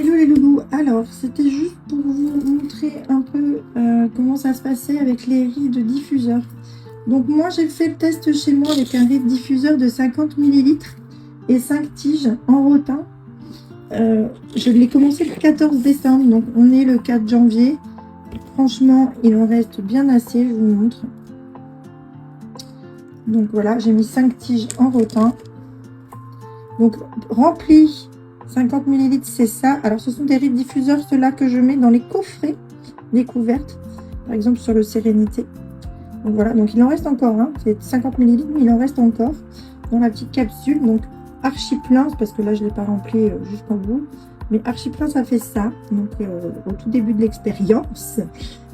Hello les loulous, alors c'était juste pour vous montrer un peu comment ça se passait avec les riz de diffuseur. Donc moi j'ai fait le test chez moi avec un riz de diffuseur de 50 ml et 5 tiges en rotin. Je l'ai commencé le 14 décembre, donc on est le 4 janvier. Franchement il en reste bien assez, je vous montre. Donc voilà, j'ai mis 5 tiges en rotin. Donc rempli 50 ml, c'est ça. Alors ce sont des riz diffuseurs, ceux-là que je mets dans les coffrets découvertes, par exemple sur le Sérénité. Donc voilà, donc il en reste encore, hein. C'est 50 ml, mais il en reste encore dans la petite capsule. Donc archi plein, parce que là je ne l'ai pas rempli jusqu'au bout, mais archi plein ça fait ça, donc au tout début de l'expérience.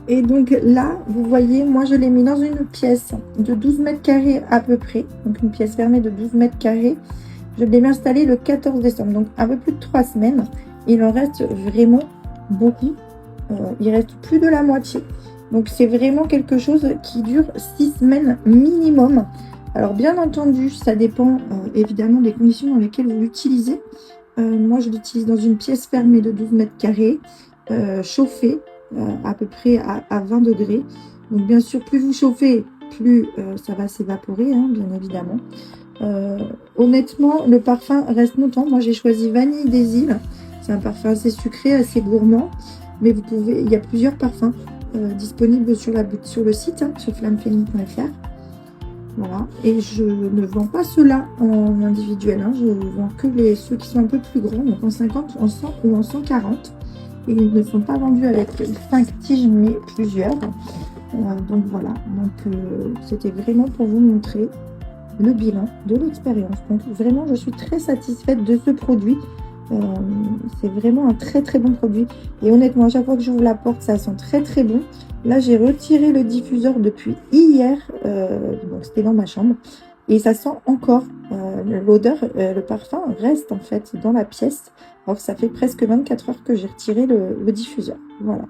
Et donc là, vous voyez, moi je l'ai mis dans une pièce de 12 mètres carrés à peu près, donc une pièce fermée de 12 mètres carrés. Je l'ai installé le 14 décembre, donc un peu plus de 3 semaines. Il en reste vraiment beaucoup. Il reste plus de la moitié. Donc c'est vraiment quelque chose qui dure 6 semaines minimum. Alors bien entendu, ça dépend évidemment des conditions dans lesquelles vous l'utilisez. Moi je l'utilise dans une pièce fermée de 12 mètres carrés, chauffée à peu près à 20 degrés. Donc bien sûr, plus vous chauffez, plus ça va s'évaporer, hein, bien évidemment. Honnêtement, le parfum reste longtemps. Moi j'ai choisi Vanille des Îles. C'est un parfum assez sucré, assez gourmand, mais vous pouvez, il y a plusieurs parfums disponibles sur le site, hein, sur flammeféline.fr. Voilà, et je ne vends pas ceux-là en individuel, hein. Je vends que ceux qui sont un peu plus grands, donc en 50, en 100 ou en 140. Et ils ne sont pas vendus avec 5 tiges, mais plusieurs. Donc voilà, donc c'était vraiment pour vous montrer le bilan de l'expérience. Donc vraiment je suis très satisfaite de ce produit. C'est vraiment un très très bon produit, et honnêtement à chaque fois que je vous l'apporte ça sent très très bon. Là j'ai retiré le diffuseur depuis hier, donc c'était dans ma chambre, et ça sent encore l'odeur, le parfum reste en fait dans la pièce, alors que ça fait presque 24 heures que j'ai retiré le diffuseur. Voilà.